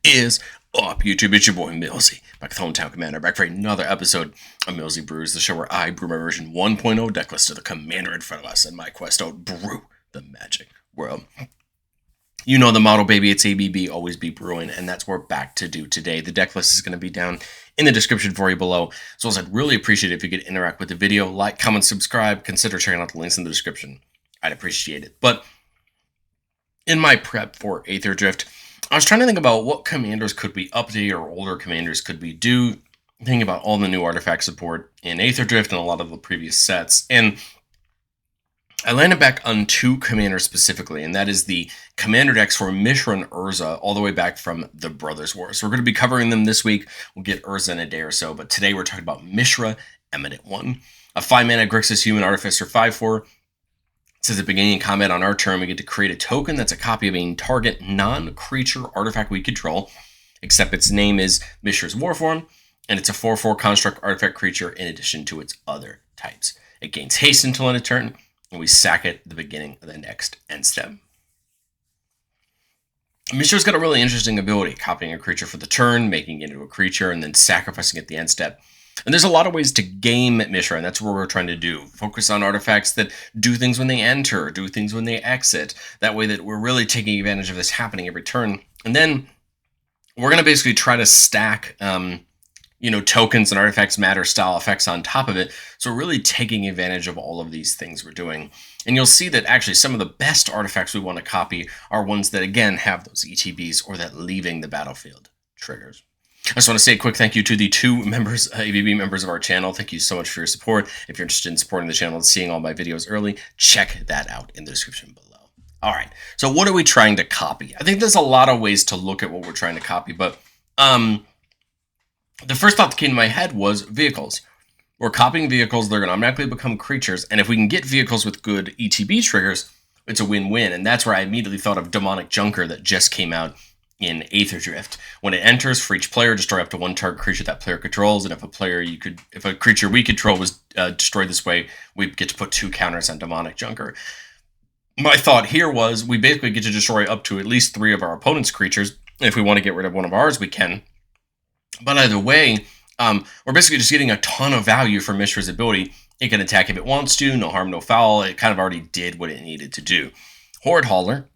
Is up, YouTube? It's your boy Millsy, back with Hometown Commander, back for another episode of Millsy Brews, the show where I brew my version 1.0 deck list of the commander in front of us and my quest to brew the magic world. You know the model, baby. It's ABB, always be brewing, and that's what we're back to do today. The deck list is going to be down in the description for you below, so I'd really appreciate it if you could interact with the video, like, comment, subscribe, consider checking out the links in the description. I'd appreciate it. But in my prep for Aether Drift, I was trying to think about what commanders could we update or older commanders could we do, thinking about all the new artifact support in Aether Drift and a lot of the previous sets, and I landed back on two commanders specifically, and that is the commander decks for Mishra and Urza, all the way back from the Brothers' War. So we're going to be covering them this week. We'll get Urza in a day or so, but today we're talking about Mishra, Eminent 1. A 5-mana Grixis Human Artificer 5/4. It says at the beginning of combat on our turn, we get to create a token that's a copy of a target non-creature artifact we control, except its name is Mishra's Warform, and it's a 4/4 construct artifact creature in addition to its other types. It gains haste until end of turn, and we sack it at the beginning of the next end step. Mishra's got a really interesting ability, copying a creature for the turn, making it into a creature, and then sacrificing it at the end step. And there's a lot of ways to game Mishra, and that's what we're trying to do. Focus on artifacts that do things when they enter, do things when they exit. That way that we're really taking advantage of this happening every turn. And then we're going to basically try to stack tokens and artifacts matter style effects on top of it. So we're really taking advantage of all of these things we're doing. And you'll see that actually some of the best artifacts we want to copy are ones that, again, have those ETBs or that leaving the battlefield triggers. I just want to say a quick thank you to the two members, ABB members of our channel. Thank you so much for your support. If you're interested in supporting the channel and seeing all my videos early, check that out in the description below. All right, so what are we trying to copy? I think there's a lot of ways to look at what we're trying to copy, but the first thought that came to my head was vehicles. We're copying vehicles, they're going to automatically become creatures, and if we can get vehicles with good ETB triggers, it's a win-win, and that's where I immediately thought of Demonic Junker that just came out in Aether Drift. When it enters, for each player, destroy up to one target creature that player controls, and if a creature we control was destroyed this way, we get to put 2 counters on Demonic Junker. My thought here was we basically get to destroy up to at least 3 of our opponent's creatures. If we want to get rid of one of ours, we can. But either way, we're basically just getting a ton of value from Mishra's ability. It can attack if it wants to, no harm, no foul. It kind of already did what it needed to do. Horde Hauler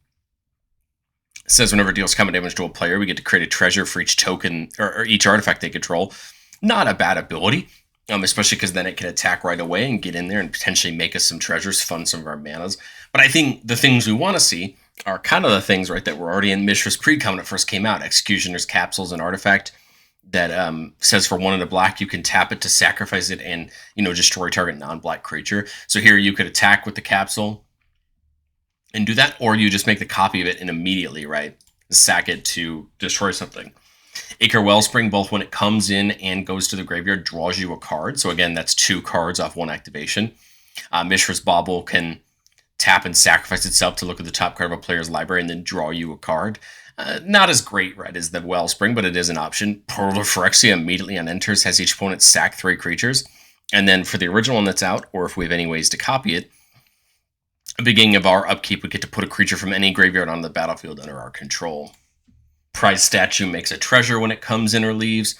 says whenever it deals combat damage to a player, we get to create a treasure for each token or each artifact they control. Not a bad ability, especially because then it can attack right away and get in there and potentially make us some treasures, fund some of our manas. But I think the things we want to see are kind of the things, right, that were already in Mishra's pre-com when it first came out. Executioner's Capsule's an artifact that says for 1 in a black, you can tap it to sacrifice it and, destroy target non-black creature. So here you could attack with the capsule and do that, or you just make the copy of it and immediately, right, sack it to destroy something. Acre Wellspring, both when it comes in and goes to the graveyard, draws you a card. So again, that's 2 cards off 1 activation. Mishra's Bauble can tap and sacrifice itself to look at the top card of a player's library and then draw you a card. Not as great, right, as the Wellspring, but it is an option. Portal of Phyrexia immediately on enters has each opponent sack 3 creatures. And then for the original one that's out, or if we have any ways to copy it, at the beginning of our upkeep, we get to put a creature from any graveyard on the battlefield under our control. Prize Statue makes a treasure when it comes in or leaves.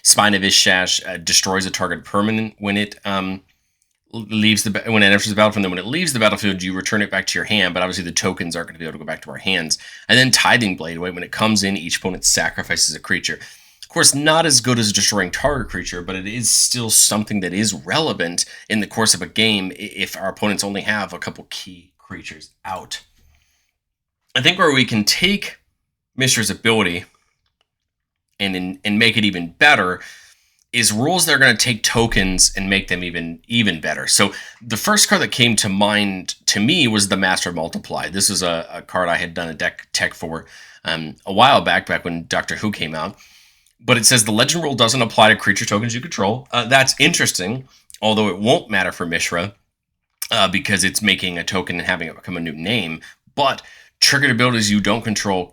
Spine of Ishash destroys a target permanent when it enters the battlefield. And then when it leaves the battlefield, you return it back to your hand, but obviously the tokens aren't going to be able to go back to our hands. And then Tithing Blade, when it comes in, each opponent sacrifices a creature. Of course, not as good as destroying target creature, but it is still something that is relevant in the course of a game if our opponents only have a couple key creatures out. I think where we can take Mishra's ability and make it even better is rules that are going to take tokens and make them even better. So the first card that came to mind to me was the Master Multiply. This was a card I had done a deck tech for a while back when Doctor Who came out. But it says the legend rule doesn't apply to creature tokens you control. That's interesting, although it won't matter for Mishra because it's making a token and having it become a new name. But triggered abilities you control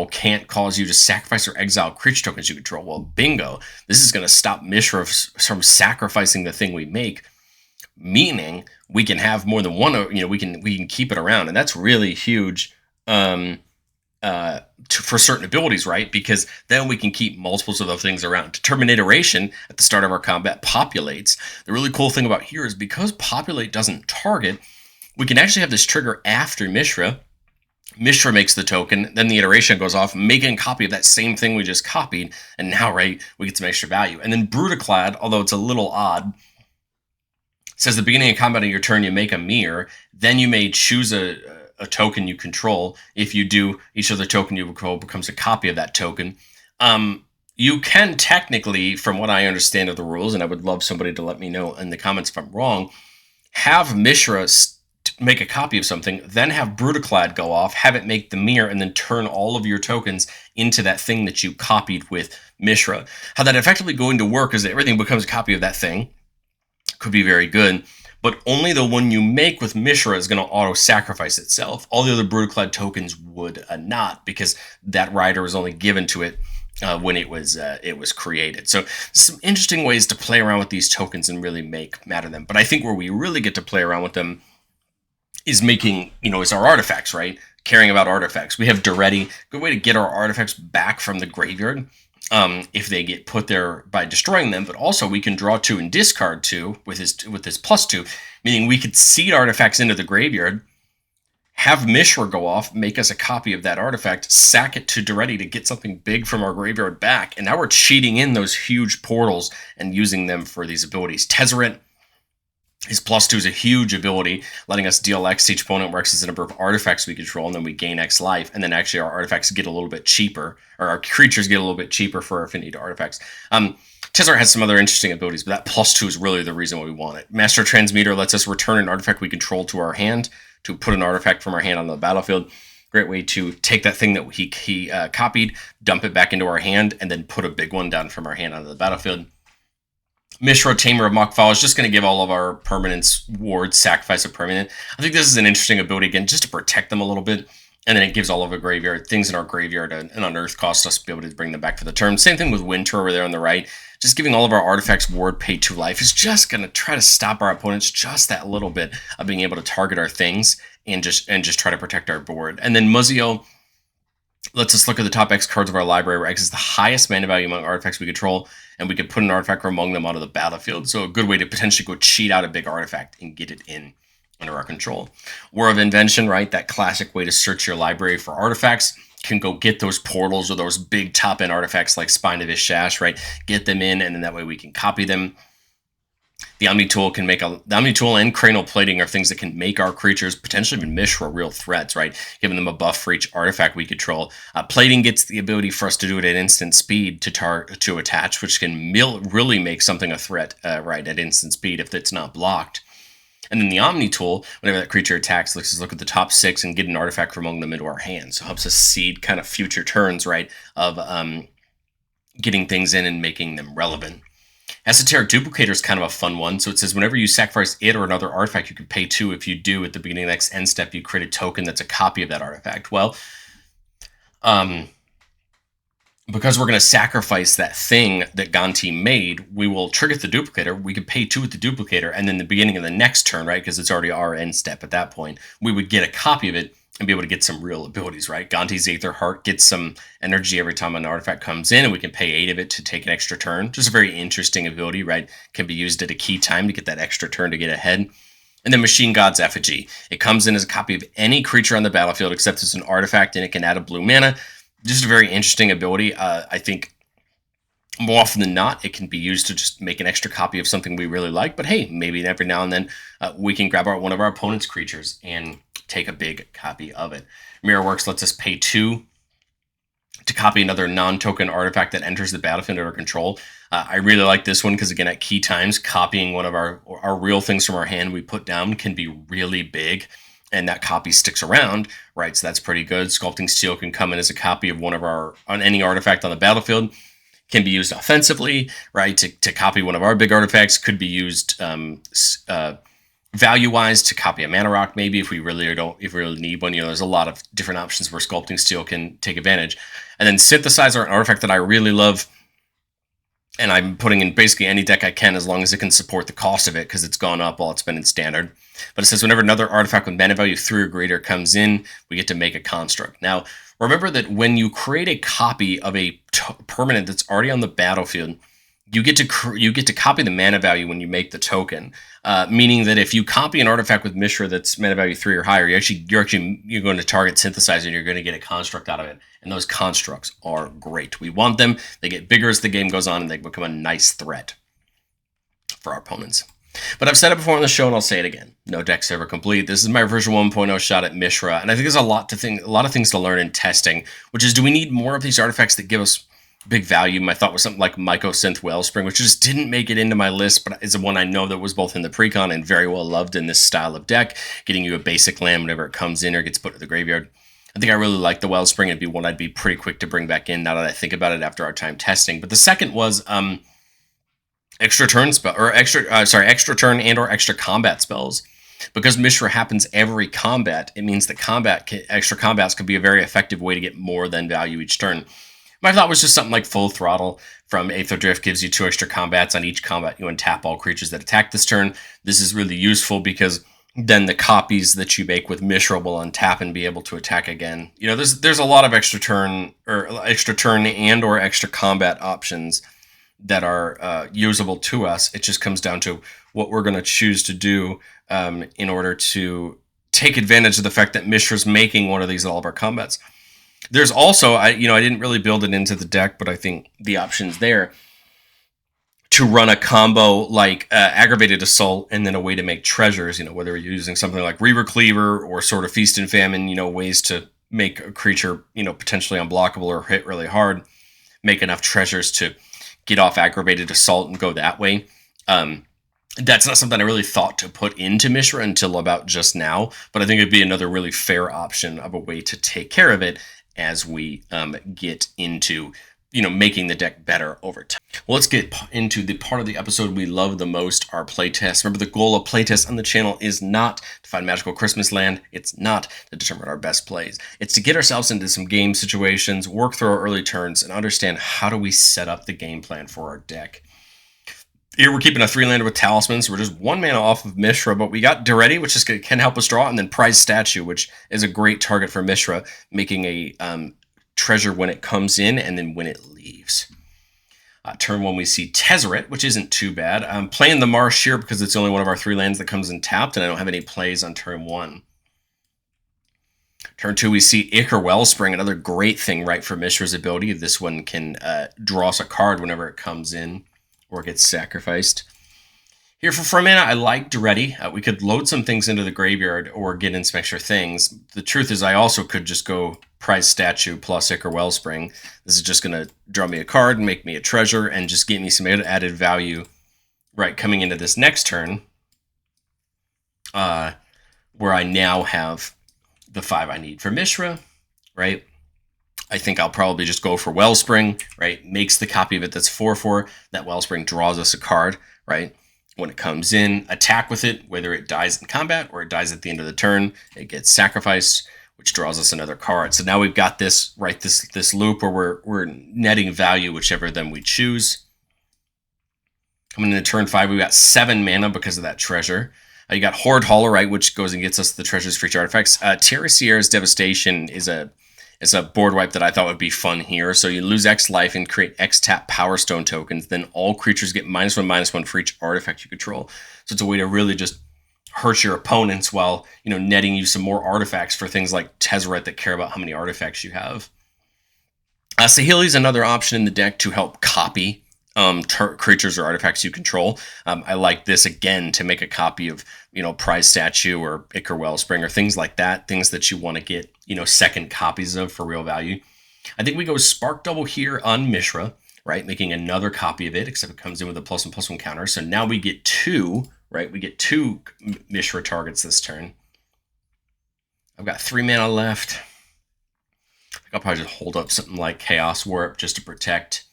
can't cause you to sacrifice or exile creature tokens you control. Well, bingo. This is going to stop Mishra from sacrificing the thing we make, meaning we can have more than one. We can keep it around, and that's really huge for certain abilities, right? Because then we can keep multiples of those things around. Determined iteration at the start of our combat populates. The really cool thing about here is because populate doesn't target, we can actually have this trigger after Mishra. Mishra makes the token, then the iteration goes off, making a copy of that same thing we just copied, and now, right, we get some extra value. And then Brutaclad, although it's a little odd, says the beginning of combat on your turn, you make a mirror, then you may choose a token you control. If you do, each other token you control becomes a copy of that token. You can technically, from what I understand of the rules, and I would love somebody to let me know in the comments if I'm wrong, have Mishra make a copy of something, then have Brutaclad go off, have it make the mirror, and then turn all of your tokens into that thing that you copied with Mishra. How that effectively going to work is that everything becomes a copy of that thing. Could be very good, but only the one you make with Mishra is going to auto-sacrifice itself. All the other Brutaclad tokens would not, because that rider was only given to it when it was created. So some interesting ways to play around with these tokens and really matter them. But I think where we really get to play around with them is making, is our artifacts, right? Caring about artifacts. We have Duretti, good way to get our artifacts back from the graveyard if they get put there by destroying them, but also we can draw 2 and discard 2 with his +2, meaning we could seed artifacts into the graveyard, have Mishra go off, make us a copy of that artifact, sack it to Duretti to get something big from our graveyard back, and now we're cheating in those huge portals and using them for these abilities. Tezzeret, his +2 is a huge ability, letting us deal X to each opponent, where X is the number of artifacts we control, and then we gain X life, and then actually our artifacts get a little bit cheaper, or our creatures get a little bit cheaper for our affinity to artifacts. Tezzeret has some other interesting abilities, but that +2 is really the reason why we want it. Master Transmuter lets us return an artifact we control to our hand, to put an artifact from our hand on the battlefield. Great way to take that thing that he copied, dump it back into our hand, and then put a big one down from our hand onto the battlefield. Mishra, Tamer of Mok'Val, is just going to give all of our permanents wards, sacrifice a permanent. I think this is an interesting ability, again, just to protect them a little bit. And then it gives all of our graveyard, things in our graveyard and unearth cost us to be able to bring them back for the turn. Same thing with Winter over there on the right. Just giving all of our artifacts ward, pay 2 life is just going to try to stop our opponents just that little bit of being able to target our things and just try to protect our board. And then Muzio lets us look at the top X cards of our library, where X is the highest mana value among artifacts we control, and we can put an artifact from among them onto the battlefield. So a good way to potentially go cheat out a big artifact and get it in under our control. War of Invention, right? That classic way to search your library for artifacts. Can go get those portals or those big top-end artifacts like Spine of Ishash, right? Get them in, and then that way we can copy them. The Omni Tool can make the Omni Tool and Cranial Plating are things that can make our creatures, potentially even Mishra, real threats, right? Giving them a buff for each artifact we control. Plating gets the ability for us to do it at instant speed to attach, which can really make something a threat, right, at instant speed if it's not blocked. And then the Omni Tool, whenever that creature attacks, lets us look at the top 6 and get an artifact from among them into our hands. So it helps us seed kind of future turns, right, of getting things in and making them relevant. Esoteric Duplicator is kind of a fun one. So it says whenever you sacrifice it or another artifact, you can pay 2. If you do, at the beginning of the next end step, you create a token that's a copy of that artifact. Well, because we're going to sacrifice that thing that Gonti made, we will trigger the Duplicator. We could pay 2 with the Duplicator, and then the beginning of the next turn, right, because it's already our end step at that point, we would get a copy of it and be able to get some real abilities, right? Gonti's Aether Heart gets some energy every time an artifact comes in, and we can pay 8 of it to take an extra turn. Just a very interesting ability, right? Can be used at a key time to get that extra turn to get ahead. And then Machine God's Effigy. It comes in as a copy of any creature on the battlefield, except it's an artifact, and it can add a blue mana. Just a very interesting ability. I think more often than not, it can be used to just make an extra copy of something we really like. But hey, maybe every now and then we can grab one of our opponent's creatures and take a big copy of it. Mirror Works lets us pay 2 to copy another non-token artifact that enters the battlefield under our control. I really like this one because, again, at key times, copying one of our real things from our hand we put down can be really big, and that copy sticks around, right? So that's pretty good. Sculpting Steel can come in as a copy of on any artifact on the battlefield. Can be used offensively, right? To copy one of our big artifacts. Could be used value-wise to copy a Mana Rock, maybe if we really need one. There's a lot of different options where Sculpting Steel can take advantage. And then Synthesizer, an artifact that I really love, and I'm putting in basically any deck I can as long as it can support the cost of it, because it's gone up while it's been in Standard. But it says whenever another artifact with mana value 3 or greater comes in, we get to make a construct. Now, Remember that when you create a copy of a permanent that's already on the battlefield, you get to copy the mana value when you make the token. Meaning that if you copy an artifact with Mishra that's mana value 3 or higher, you're going to target synthesize and you're going to get a construct out of it. And those constructs are great. We want them. They get bigger as the game goes on, and they become a nice threat for our opponents. But I've said it before on the show, and I'll say it again. No deck's ever complete. This is my version 1.0 shot at Mishra, and I think there's a lot of things to learn in testing, which is, do we need more of these artifacts that give us big value? My thought was something like Mycosynth Wellspring, which just didn't make it into my list, but is one I know that was both in the precon and very well loved in this style of deck, getting you a basic land whenever it comes in or gets put to the graveyard. I think I really like the Wellspring. It'd be one I'd be pretty quick to bring back in now that I think about it after our time testing. But the second was extra turn and or extra combat spells. Because Mishra happens every combat, it means that extra combats can be a very effective way to get more than value each turn. My thought was just something like Full Throttle from Aether Drift gives you 2 extra combats. On each combat, you untap all creatures that attack this turn. This is really useful because then the copies that you make with Mishra will untap and be able to attack again. You know, there's a lot of extra turn and or extra combat options that are usable to us. It just comes down to what we're going to choose to do in order to take advantage of the fact that Mishra's making one of these in all of our combats. There's also, I didn't really build it into the deck, but I think the option's there to run a combo like Aggravated Assault and then a way to make treasures, whether you're using something like Reaver Cleaver or sort of Feast and Famine, ways to make a creature, potentially unblockable or hit really hard, make enough treasures to get off Aggravated Assault and go that way. That's not something I really thought to put into Mishra until about just now, but I think it'd be another really fair option of a way to take care of it as we get into, making the deck better over time. Well, let's get into the part of the episode we love the most, our playtest. Remember, the goal of playtest on the channel is not to find magical Christmas land. It's not to determine our best plays. It's to get ourselves into some game situations, work through our early turns, and understand how do we set up the game plan for our deck. Here we're keeping a 3-lander with Talisman, so we're just 1 mana off of Mishra, but we got Duretti, which can help us draw, and then Prize Statue, which is a great target for Mishra, making a treasure when it comes in and then when it leaves. Turn 1, we see Tezzeret, which isn't too bad. I'm playing the Marsh here because it's only one of our 3 lands that comes in tapped, and I don't have any plays on turn 1. Turn 2, we see Ichor Wellspring, another great thing right for Mishra's ability. This one can draw us a card whenever it comes in or gets sacrificed. Here for 4 mana, I like Duretti. We could load some things into the graveyard or get in some extra things. The truth is I also could just go Prize Statue plus Ichor Wellspring. This is just going to draw me a card and make me a treasure and just get me some added value right coming into this next turn, where I now have the 5 I need for Mishra, right? I think I'll probably just go for Wellspring, right? Makes the copy of it that's 4/4. That Wellspring draws us a card, right? When it comes in, attack with it, whether it dies in combat or it dies at the end of the turn, it gets sacrificed, which draws us another card. So now we've got this, right, this loop where we're netting value, whichever of them we choose. Coming into turn 5, we've got 7 mana because of that treasure. You got Horde Hauler, right, which goes and gets us the treasures for each artifacts. Terra Sierra's Devastation is a board wipe that I thought would be fun here. So you lose X life and create X tap Power Stone tokens. Then all creatures get -1/-1 for each artifact you control. So it's a way to really just hurt your opponents while, netting you some more artifacts for things like Tezzeret that care about how many artifacts you have. Saheeli's another option in the deck to help copy creatures or artifacts you control. I like this again to make a copy of, Prize Statue or Ichor Wellspring or things like that, things that you want to get, second copies of for real value. I think we go Spark Double here on Mishra, right, making another copy of it, except it comes in with a +1/+1 counter. So now we get 2, right? We get 2 Mishra targets this turn. I've got 3 mana left. I think I'll probably just hold up something like Chaos Warp just to protect.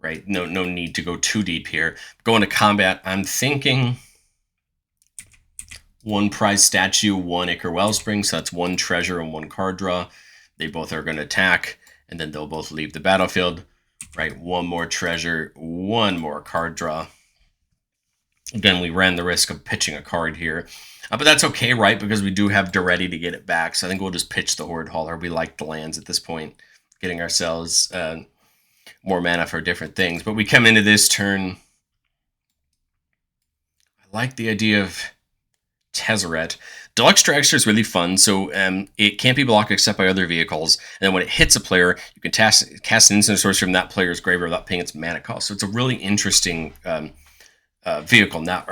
Right, no need to go too deep here. Going to combat, I'm thinking 1 Prize Statue, 1 Ichor Wellspring, so that's 1 treasure and 1 card draw. They both are going to attack, and then they'll both leave the battlefield. Right, 1 more treasure, 1 more card draw. Again, we ran the risk of pitching a card here. But that's okay, right? Because we do have Duretti to get it back. So I think we'll just pitch the Horde Hauler. We like the lands at this point, getting ourselves more mana for different things. But we come into this turn. I like the idea of Tezzeret. Deluxe Dragster is really fun, so it can't be blocked except by other vehicles. And then when it hits a player, you can cast an instant sorcery from that player's graveyard without paying its mana cost. So it's a really interesting vehicle now,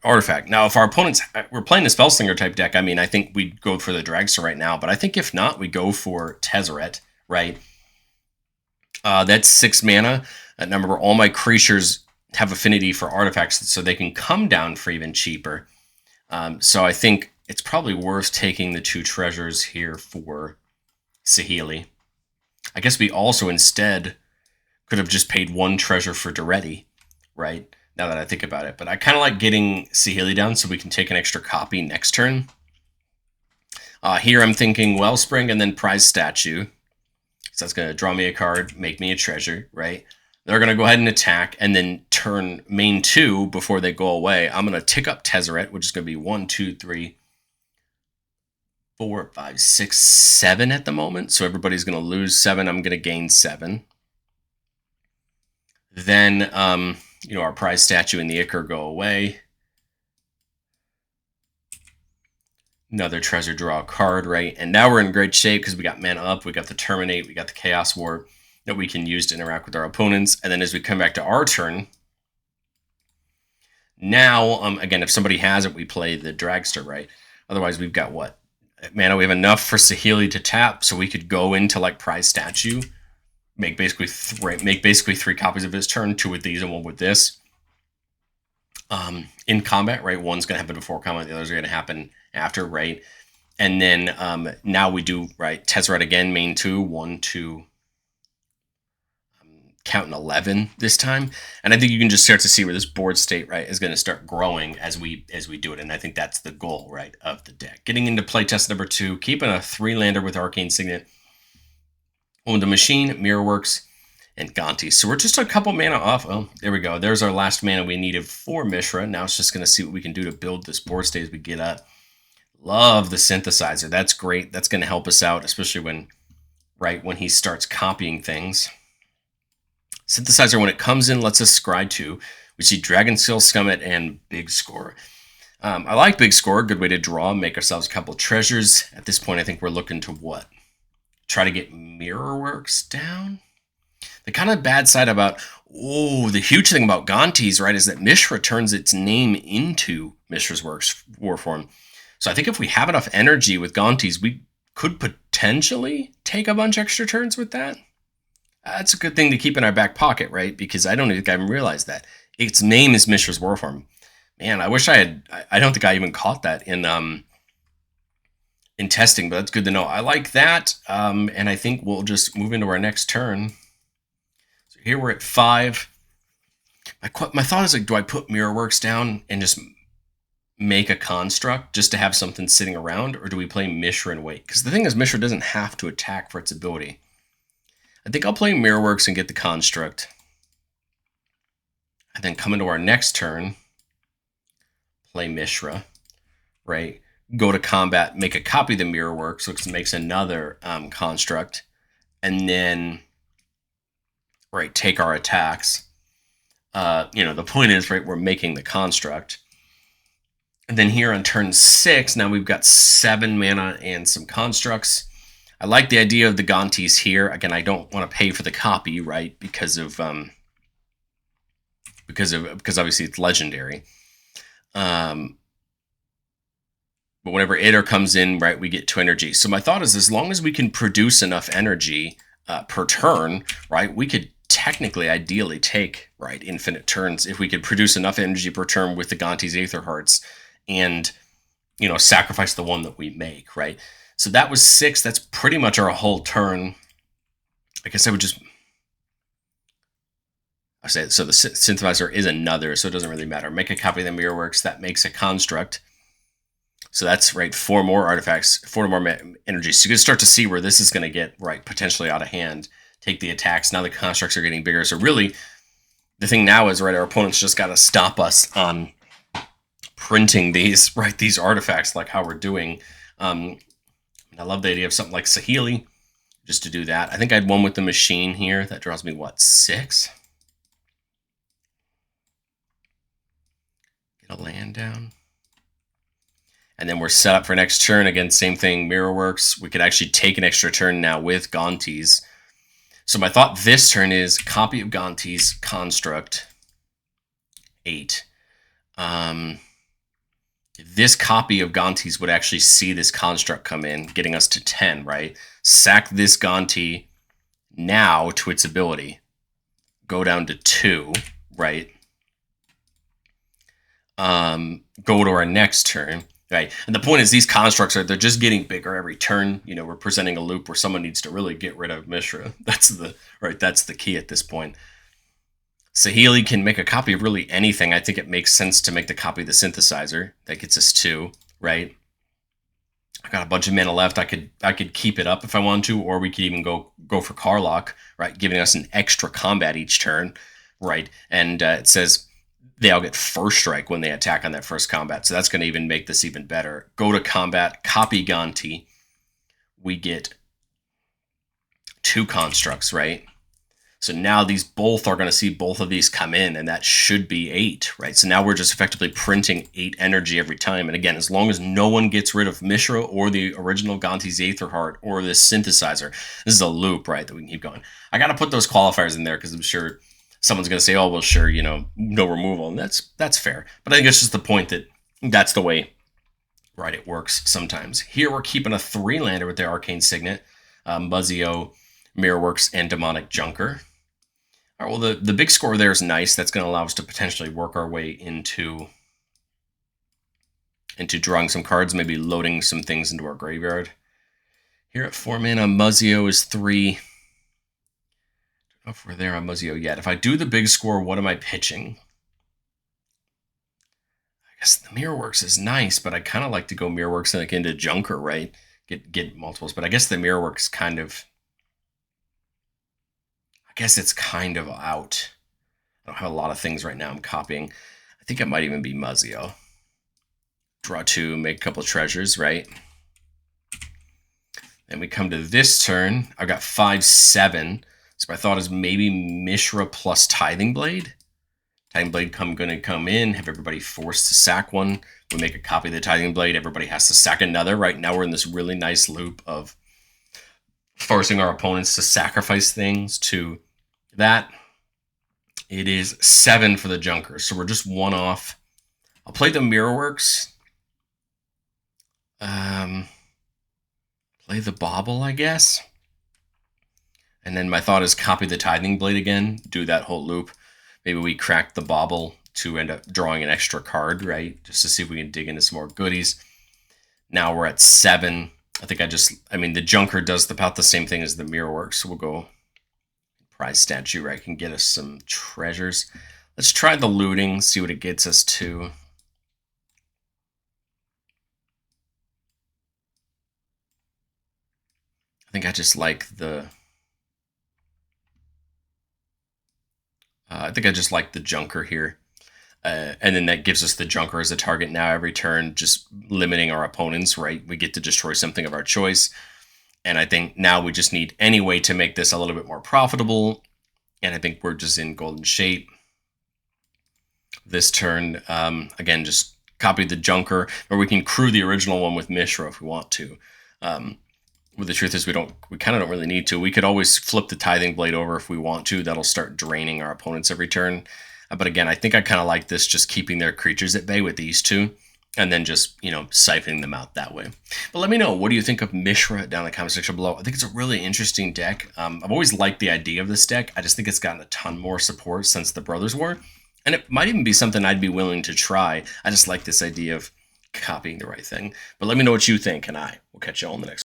artifact. Now, if our opponents we're playing a Spellslinger type deck, I mean, I think we'd go for the Dragster right now. But I think if not, we go for Tezzeret, right? That's 6 mana. Remember, all my creatures have affinity for artifacts, so they can come down for even cheaper. So I think it's probably worth taking the 2 treasures here for Saheeli. I guess we also instead could have just paid 1 treasure for Duretti, right? Now that I think about it. But I kind of like getting Saheeli down so we can take an extra copy next turn. Here I'm thinking Wellspring and then Prize Statue. So that's going to draw me a card, make me a treasure, right? They're going to go ahead and attack, and then turn main 2 before they go away. I'm going to tick up Tezzeret, which is going to be 1, 2, 3, 4, 5, 6, 7 at the moment. So everybody's going to lose 7. I'm going to gain 7. Then, our Prize Statue and the Ichor go away. Another treasure, draw a card, right? And now we're in great shape because we got mana up, we got the Terminate, we got the Chaos War that we can use to interact with our opponents. And then as we come back to our turn, now, again, if somebody has it, we play the Dragster, right? Otherwise, we've got what? Mana, we have enough for Saheeli to tap, so we could go into like Prize Statue, make basically 3 copies of his turn, 2 with these and 1 with this. In combat, right? One's going to happen before combat, the others are going to happen after, right? And then now we do, right, Tezzeret again, main 2, 1, 2, counting 11 this time. And I think you can just start to see where this board state, right, is going to start growing as we do it. And I think that's the goal, right, of the deck. Getting into playtest number 2, keeping a 3-lander with Arcane Signet, on the Machine, Mirrorworks, and Gonti. So we're just a couple mana off. Oh, there we go. There's our last mana we needed for Mishra. Now it's just going to see what we can do to build this board state as we get up. Love the Synthesizer. That's great. That's going to help us out, especially when he starts copying things. Synthesizer, when it comes in, lets us scry 2. We see Dragonsteel, Scummit, and Big Score. I like Big Score. Good way to draw, make ourselves a couple treasures. At this point, I think we're looking to what? Try to get Mirrorworks down? The kind of bad side about, the huge thing about Gonti's, right, is that Mishra turns its name into Mishra's War Form. So I think if we have enough energy with Gonti's, we could potentially take a bunch extra turns with that. That's a good thing to keep in our back pocket, right? Because I don't think I even realized that. Its name is Mishra's War Form. Man, I wish I don't think I even caught that in testing, but that's good to know. I like that, and I think we'll just move into our next turn. So here we're at 5. My thought is, like, do I put Mirrorworks down and just make a construct just to have something sitting around, or do we play Mishra and wait? Because the thing is, Mishra doesn't have to attack for its ability. I think I'll play Mirrorworks and get the construct. And then come into our next turn, play Mishra, right? Go to combat, make a copy of the Mirrorworks, so it makes another construct. And then, right, take our attacks. The point is, right, we're making the construct. And then here on turn 6, now we've got 7 mana and some constructs. I like the idea of the Gonti's here. Again, I don't want to pay for the copy, right? Because obviously it's legendary. But whenever Aether comes in, right, we get 2 energy. So my thought is, as long as we can produce enough energy per turn, right, we could technically, ideally take, right, infinite turns if we could produce enough energy per turn with the Gonti's Aether Hearts and, sacrifice the one that we make, right? So that was 6. That's pretty much our whole turn. I guess I would just... I say so the Synthesizer is another, so it doesn't really matter. Make a copy of the Mirrorworks. That makes a construct. So that's, right, 4 more artifacts, 4 more energy. So you can start to see where this is going to get, right, potentially out of hand. Take the attacks. Now the constructs are getting bigger. So really, the thing now is, right, our opponents just got to stop us on printing these, right, these artifacts like how we're doing. I love the idea of something like Saheeli, just to do that. I think I had one with the machine here that draws me, what, 6? Get a land down. And then we're set up for next turn. Again, same thing, Mirror Works. We could actually take an extra turn now with Gonti's. So my thought this turn is copy of Gonti's construct, 8. This copy of Gonti's would actually see this construct come in, getting us to 10, right? Sack this Gonti now to its ability. Go down to 2, right? Go to our next turn. Right, and the point is these constructs they're just getting bigger every turn. You know, we're presenting a loop where someone needs to really get rid of Mishra. That's the key at this point. Saheeli can make a copy of really anything. I think it makes sense to make the copy of the synthesizer. That gets us 2, right? I got a bunch of mana left. I could keep it up if I want to, or we could even go for Karlach, right? Giving us an extra combat each turn, right? And it says they all get first strike when they attack on that first combat. So that's going to even make this even better. Go to combat, copy Gonti. We get 2 constructs, right? So now these both are going to see both of these come in, and that should be 8, right? So now we're just effectively printing 8 energy every time. And again, as long as no one gets rid of Mishra or the original Gonti's Aether Heart or this synthesizer, this is a loop, right, that we can keep going. I got to put those qualifiers in there because I'm sure someone's going to say, oh, well, sure, you know, no removal. And that's fair. But I think it's just the point that that's the way, right, it works sometimes. Here we're keeping a 3-lander with their Arcane Signet, Muzio, Mirrorworks, and Demonic Junker. All right, well, the big score there is nice. That's going to allow us to potentially work our way into drawing some cards, maybe loading some things into our graveyard. Here at 4 mana, Muzio is 3. If we're there on Muzio yet. If I do the big score, what am I pitching? I guess the Mirrorworks is nice, but I kind of like to go Mirrorworks and like into Junker, right? Get multiples. But I guess the Mirrorworks kind of... I guess it's kind of out. I don't have a lot of things right now I'm copying. I think it might even be Muzio. Draw 2, make a couple of treasures, right? Then we come to this turn. I've got 5/7. So my thought is maybe Mishra plus Tithing Blade. Tithing Blade going to come in, have everybody forced to sack one. We make a copy of the Tithing Blade. Everybody has to sack another. Right now we're in this really nice loop of forcing our opponents to sacrifice things to that. It is 7 for the Junker. So we're just 1 off. I'll play the Mirrorworks. Play the Bauble, I guess. And then my thought is copy the Tithing Blade again, do that whole loop. Maybe we crack the Bauble to end up drawing an extra card, right? Just to see if we can dig into some more goodies. Now we're at 7. I mean, the Junker does about the same thing as the Mirrorworks. So we'll go Prize Statue, right? Can get us some treasures. Let's try the looting, see what it gets us to. I think I just like the... I think I just like the Junker here. And then that gives us the Junker as a target now every turn, just limiting our opponents, right? We get to destroy something of our choice. And I think now we just need any way to make this a little bit more profitable. And I think we're just in golden shape. This turn, again, just copy the Junker, or we can crew the original one with Mishra if we want to. Well, the truth is we kind of don't really need to. We could always flip the Tithing Blade over if we want to. That'll start draining our opponents every turn. But again, I think I kind of like this, just keeping their creatures at bay with these 2, and then just, you know, siphoning them out that way. But let me know, what do you think of Mishra down in the comment section below? I think it's a really interesting deck. I've always liked the idea of this deck. I just think it's gotten a ton more support since the Brothers War. And it might even be something I'd be willing to try. I just like this idea of copying the right thing. But let me know what you think, and I will catch you all in the next